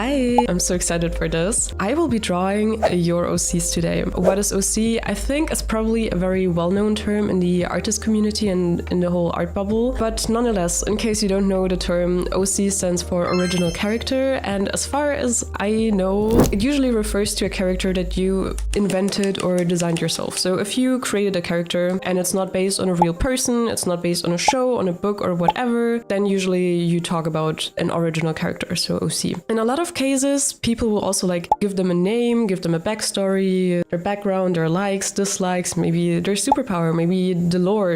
Hi! I'm so excited for this. I will be drawing your OCs today. What is OC? I think it's probably a very well-known term in the artist community and in the whole art bubble. But nonetheless, in case you don't know the term, OC stands for original character. And as far as I know, it usually refers to a character that you invented or designed yourself. So if you created a character and it's not based on a real person, it's not based on a show, on a book or whatever, then usually you talk about an original character, so OC. In a lot of cases, people will also give them a name, give them a backstory, their background, their likes, dislikes, maybe their superpower, maybe the lore,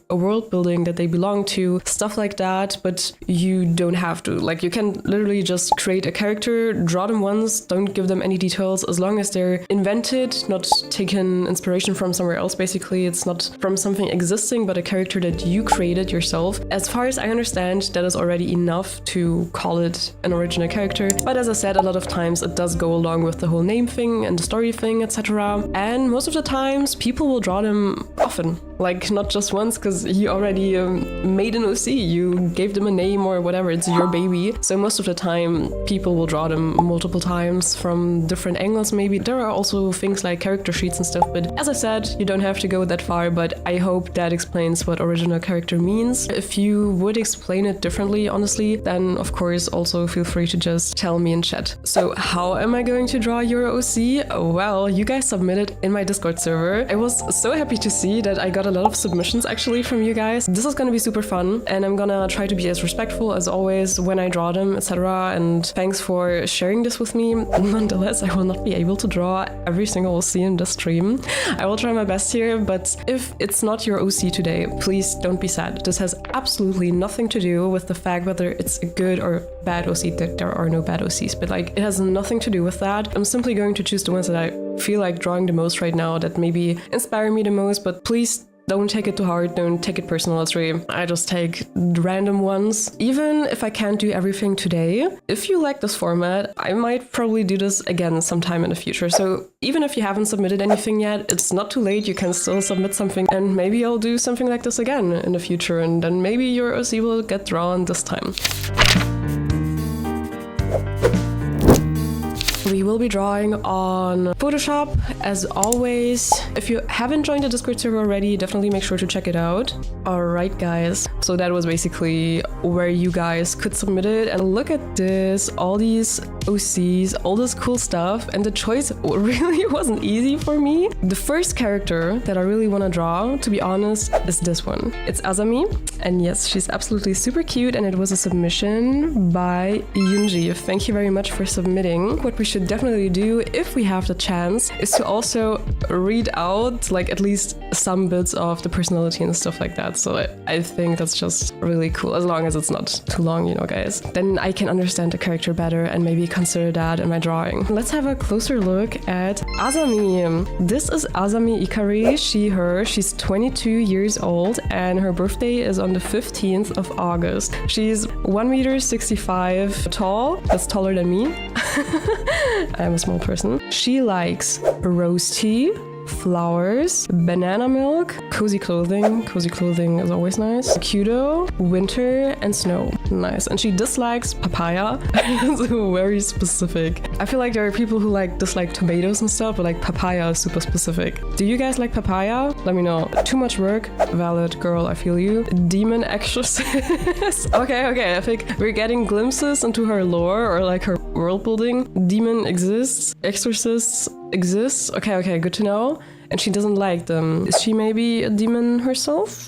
a world building that they belong to, stuff like that. But you don't have to. You can literally just create a character, draw them once, don't give them any details, as long as they're invented, not taken inspiration from somewhere else. Basically, it's not from something existing, but a character that you created yourself. As far as I understand, that is already enough to call it an original character. But as I said, a lot of times it does go along with the whole name thing and the story thing, etc. And most of the times people will draw them often, not just once, because you already made an OC, you gave them a name or whatever, it's your baby. So most of the time people will draw them multiple times from different angles. Maybe there are also things like character sheets and stuff, but as I said, you don't have to go that far. But I hope that explains what original character means. If you would explain it differently, honestly, then of course also feel free to just tell me in chat. So how am I going to draw your OC? Well, you guys submitted in my Discord server. I was so happy to see that I got a lot of submissions actually from you guys. This is gonna be super fun, and I'm gonna try to be as respectful as always when I draw them, etc. And thanks for sharing this with me. Nonetheless, I will not be able to draw every single OC in this stream. I will try my best here, but if it's not your OC today, please don't be sad. This has absolutely nothing to do with the fact whether it's a good or bad OC. That there are no bad OCs, but it has nothing to do with that. I'm simply going to choose the ones that I feel like drawing the most right now, that maybe inspire me the most. But please don't take it to heart, don't take it personal. It's really, I just take random ones. Even if I can't do everything today, if you like this format, I might probably do this again sometime in the future. So even if you haven't submitted anything yet, it's not too late, you can still submit something, and maybe I'll do something like this again in the future, and then maybe your OC will get drawn this time. We will be drawing on Photoshop, as always. If you haven't joined the Discord server already, definitely make sure to check it out. Alright guys, so that was basically where you guys could submit it. And look at this, all these OCs, all this cool stuff, and the choice really wasn't easy for me. The first character that I really want to draw, to be honest, is this one. It's Azami, and yes, she's absolutely super cute, and it was a submission by Yunji. Thank you very much for submitting. What we should definitely do, if we have the chance, is to also read out at least some bits of the personality and stuff like that. So I think that's just really cool, as long as it's not too long, guys. Then I can understand the character better and maybe consider that in my drawing. Let's have a closer look at Azami. This is Azami Ikari, she, her. She's 22 years old and her birthday is on the 15th of August. She's 1.65 meters tall. That's taller than me. I'm a small person. She likes rose tea, flowers, banana milk, cozy clothing. Cozy clothing is always nice. Kudo, winter, and snow. Nice. And she dislikes papaya. It's very specific. I feel like there are people who dislike tomatoes and stuff, but papaya is super specific. Do you guys like papaya? Let me know. Too much work? Valid, girl, I feel you. Demon exorcist. Okay. I think we're getting glimpses into her lore or her world building. Demon exists. Exorcists exists. Okay, good to know. And she doesn't like them. Is she maybe a demon herself?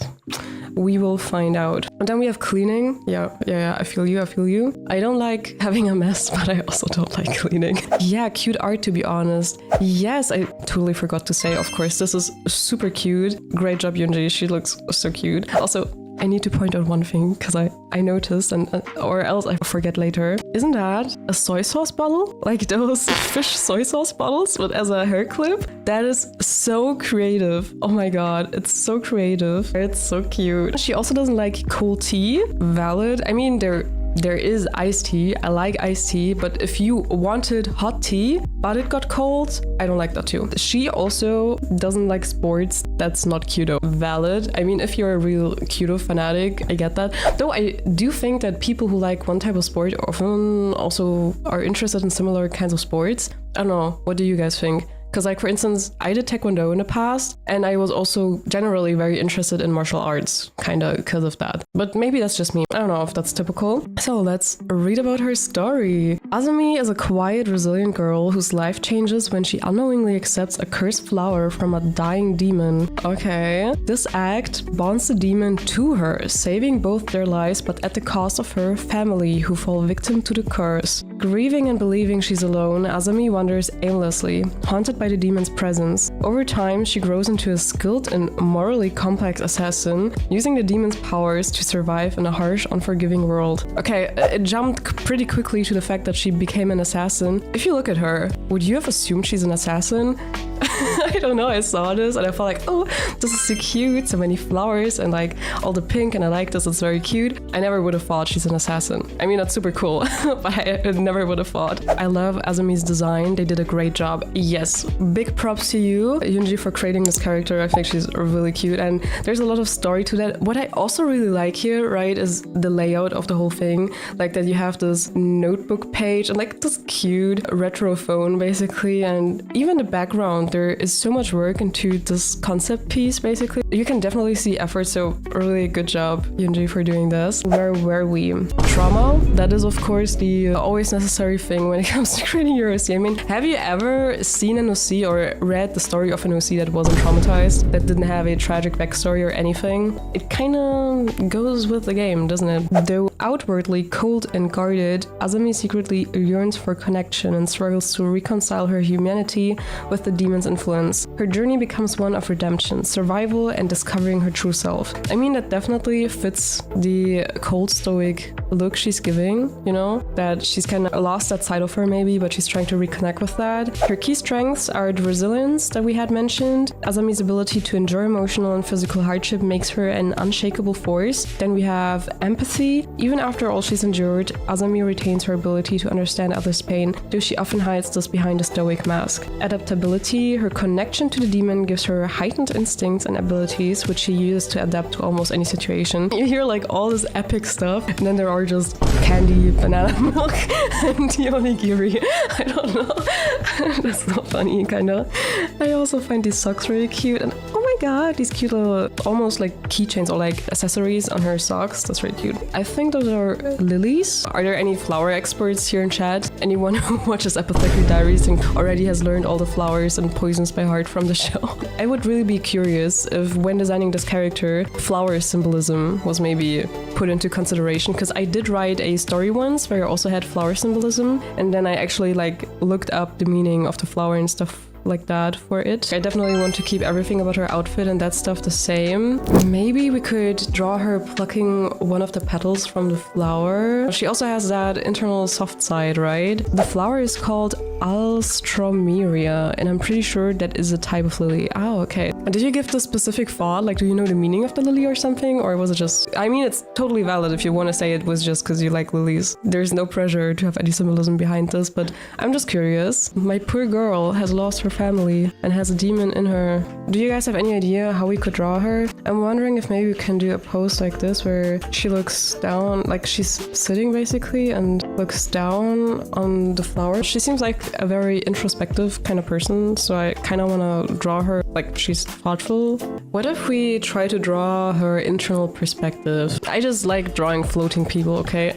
We will find out. And then we have cleaning. Yeah, I feel you. I don't like having a mess, but I also don't like cleaning. Yeah, cute art, to be honest. Yes, I totally forgot to say, of course, this is super cute. Great job, Yunji. She looks so cute. Also, I need to point out one thing, because I noticed, or else I forget later. Isn't that a soy sauce bottle? Those fish soy sauce bottles, but as a hair clip? That is so creative. Oh my god, it's so creative. It's so cute. She also doesn't like cold tea. Valid. I mean, they're there is iced tea. I like iced tea, but if you wanted hot tea, but it got cold, I don't like that too. She also doesn't like sports. That's not Kyudo. Valid. I mean, if you're a real Kyudo fanatic, I get that. Though I do think that people who like one type of sport often also are interested in similar kinds of sports. I don't know. What do you guys think? Because like, for instance, I did Taekwondo in the past, and I was also generally very interested in martial arts, kind of because of that. But maybe that's just me. I don't know if that's typical. So let's read about her story. Azumi is a quiet, resilient girl whose life changes when she unknowingly accepts a cursed flower from a dying demon. Okay. This act bonds the demon to her, saving both their lives, but at the cost of her family, who fall victim to the curse. Grieving and believing she's alone, Azumi wanders aimlessly, haunted by the demon's presence. Over time, she grows into a skilled and morally complex assassin, using the demon's powers to survive in a harsh, unforgiving world. Okay, it jumped pretty quickly to the fact that she became an assassin. If you look at her, would you have assumed she's an assassin? I don't know, I saw this and I felt like, oh, this is so cute, so many flowers and like all the pink, and I like this, it's very cute. I never would have thought she's an assassin. I mean, that's super cool, but I never would have thought. I love Azumi's design, they did a great job. Yes, big props to you, Yoonji, for creating this character. I think she's really cute and there's a lot of story to that. What I also really like here, right, is the layout of the whole thing. Like that you have this notebook page and like this cute retro phone basically, and even the background, there is so much work into this concept piece basically. You can definitely see effort, so really good job, Yoonji, for doing this. Where were we? Trauma, that is of course the always necessary thing when it comes to creating your OC. I mean, have you ever seen an OC or read the story of an OC that wasn't traumatized, that didn't have a tragic backstory or anything? It kind of goes with the game, doesn't it? Though outwardly cold and guarded, Azumi secretly yearns for connection and struggles to reconcile her humanity with the demon's influence. Her journey becomes one of redemption, survival, and discovering her true self. I mean, that definitely fits the cold stoic look she's giving, you know? That she's kind of lost that side of her maybe, but she's trying to reconnect with that. Her key strengths are the resilience that we had mentioned. Azumi's ability to endure emotional and physical hardship makes her an unshakable force. Then we have empathy. Even after all she's endured, Azumi retains her ability to understand others' pain, though she often hides this behind a stoic mask. Adaptability. Her connection to the demon gives her heightened instincts and abilities, which she uses to adapt to almost any situation. You hear like all this epic stuff, and then there are just candy, banana milk, and the onigiri. I don't know. That's not funny, kinda. I also find these socks really cute, and oh my god, these cute little, almost like keychains or like accessories on her socks. That's really cute. I think those are lilies. Are there any flower experts here in chat? Anyone who watches Apothecary Diaries and already has learned all the flowers and poisons by heart from the show? I would really be curious if when designing this character, flower symbolism was maybe put into consideration, because I did write a story once where I also had flower symbolism, and then I actually like looked up the meaning of the flower and stuff like that for it. I definitely want to keep everything about her outfit and that stuff the same. Maybe we could draw her plucking one of the petals from the flower. She also has that internal soft side, right? The flower is called Alstroemeria, and I'm pretty sure that is a type of lily. Oh, okay. And did you give the specific thought? Like, do you know the meaning of the lily or something? Or was it just... I mean, it's totally valid if you want to say it was just because you like lilies. There's no pressure to have any symbolism behind this, but I'm just curious. My poor girl has lost her family and has a demon in her. Do you guys have any idea how we could draw her? I'm wondering if maybe we can do a pose like this where she looks down, like she's sitting basically and looks down on the flower. She seems like a very introspective kind of person, so I kind of want to draw her like she's thoughtful. What if we try to draw her internal perspective? I just like drawing floating people, okay?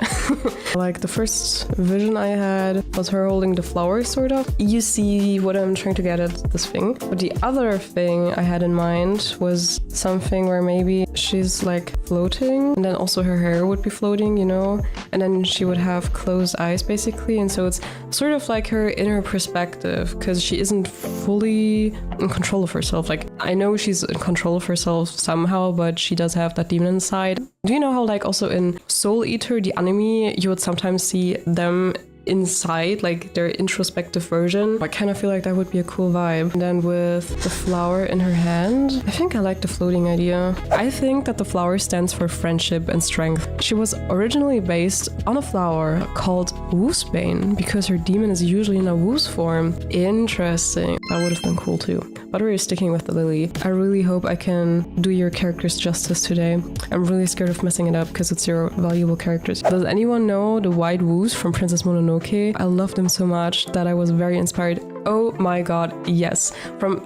Like the first vision I had was her holding the flower, sort of. You see what I'm trying to get at, this thing. But the other thing I had in mind was something where maybe she's like floating, and then also her hair would be floating, you know? And then she would have closed eyes basically, and so it's sort of like her inner perspective, because she isn't fully in control of herself. Like, I know she's in control of herself somehow, but she does have that demon inside. Do you know how like also in Soul Eater, the anime, you would sometimes see them inside, like their introspective version. I kind of feel like that would be a cool vibe. And then with the flower in her hand, I think I like the floating idea. I think that the flower stands for friendship and strength. She was originally based on a flower called Wolfsbane because her demon is usually in a wolf's form. Interesting. That would have been cool too. But we're sticking with the lily. I really hope I can do your characters justice today. I'm really scared of messing it up because it's your valuable characters. Does anyone know the white wolves from Princess Mononoke? I love them so much that I was very inspired. Oh my god, yes.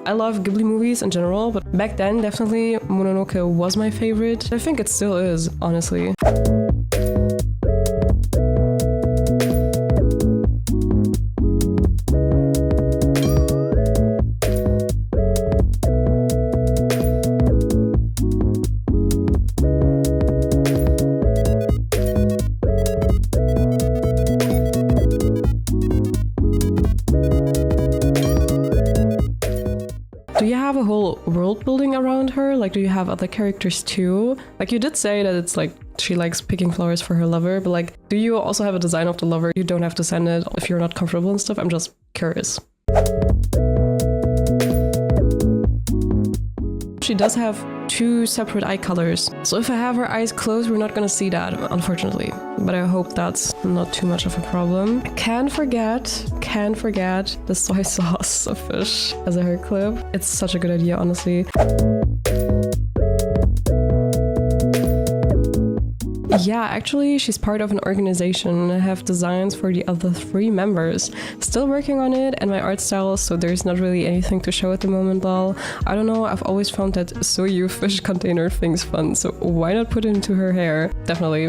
I love Ghibli movies in general, but back then definitely Mononoke was my favorite. I think it still is, honestly. Do you have a whole world building around her? Like, do you have other characters too? Like, you did say that it's like she likes picking flowers for her lover, but like, do you also have a design of the lover? You don't have to send it if you're not comfortable and stuff. I'm just curious. She does have 2 separate eye colors. So if I have her eyes closed, we're not gonna see that, unfortunately. But I hope that's not too much of a problem. Can't forget the soy sauce fish as a hair clip. It's such a good idea, honestly. Yeah, actually, she's part of an organization. I have designs for the other 3 members. Still working on it and my art style, so there's not really anything to show at the moment, lol. I don't know, I've always found that soyu fish container things fun, so why not put it into her hair? Definitely.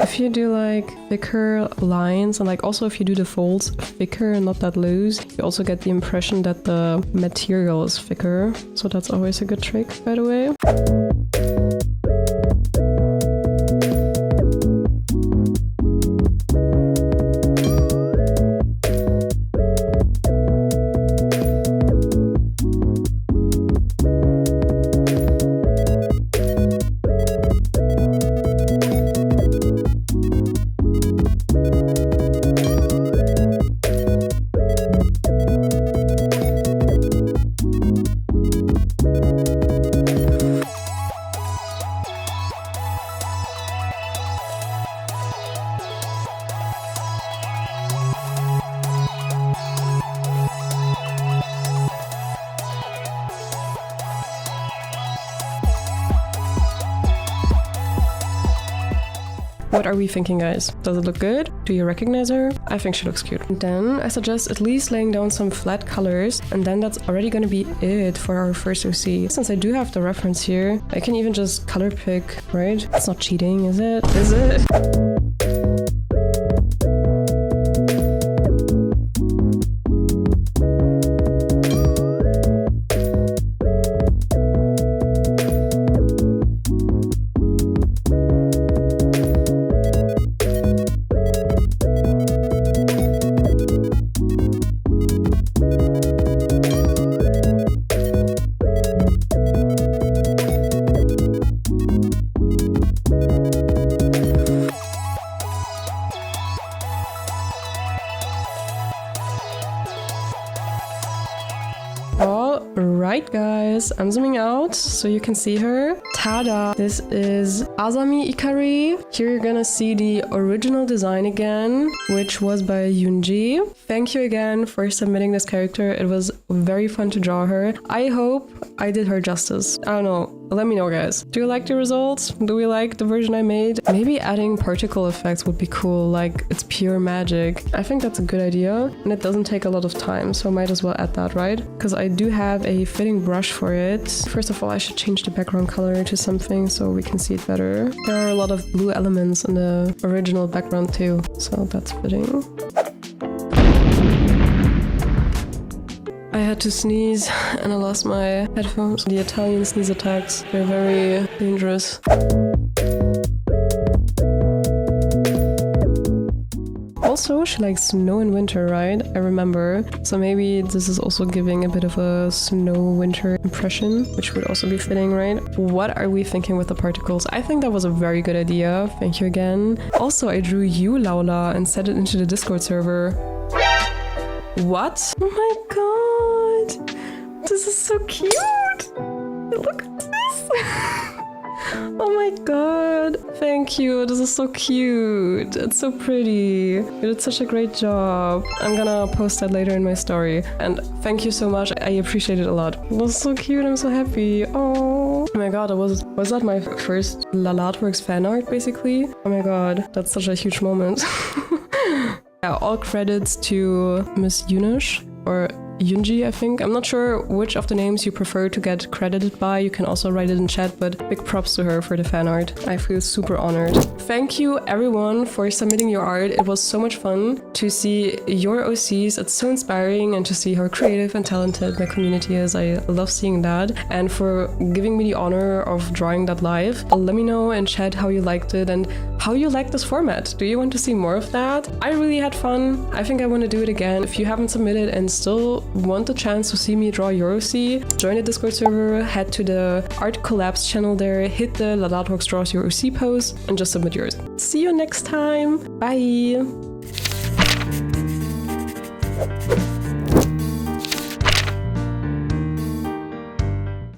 If you do like thicker lines and like also if you do the folds thicker and not that loose, you also get the impression that the material is thicker. So that's always a good trick, by the way. What are we thinking, guys? Does it look good? Do you recognize her? I think she looks cute. And then I suggest at least laying down some flat colors, and then that's already gonna be it for our first OC. Since I do have the reference here, I can even just color pick, right? It's not cheating, is it? Is it? Alright guys, I'm zooming out so you can see her. Tada! This is Azami Ikari. Here you're gonna see the original design again, which was by Yunji. Thank you again for submitting this character. It was very fun to draw her. I hope I did her justice. I don't know. Let me know, guys. Do you like the results? Do we like the version I made? Maybe adding particle effects would be cool, like it's pure magic. I think that's a good idea, and it doesn't take a lot of time, so I might as well add that, right? Because I do have a fitting brush for it. First of all, I should change the background color to something so we can see it better. There are a lot of blue elements in the original background too, so that's fitting. I had to sneeze and I lost my headphones. The Italian sneeze attacks, they're very dangerous. Also, she likes snow in winter, right? I remember. So maybe this is also giving a bit of a snow winter impression, which would also be fitting, right? What are we thinking with the particles? I think that was a very good idea. Thank you again. Also, I drew you, Laula, and set it into the Discord server. What? Oh my god! This is so cute! Look at this! Oh my god! Thank you, this is so cute! It's so pretty! You did such a great job! I'm gonna post that later in my story. And thank you so much, I appreciate it a lot. It was so cute, I'm so happy! Oh my god, was that my first Lalatworks fan art, basically? Oh my god, that's such a huge moment. Yeah, all credits to Miss Yunush, or Yunji, I think. I'm not sure which of the names you prefer to get credited by. You can also write it in chat, but big props to her for the fan art. I feel super honored. Thank you everyone for submitting your art. It was so much fun to see your OCs. It's so inspiring, and to see how creative and talented my community is. I love seeing that. And for giving me the honor of drawing that live. Let me know in chat how you liked it and how you like this format. Do you want to see more of that? I really had fun. I think I want to do it again. If you haven't submitted and still want the chance to see me draw your OC, join the Discord server, head to the Art Collabs channel there, hit the Lalatworks Draws Your OC post, and just submit yours. See you next time! Bye!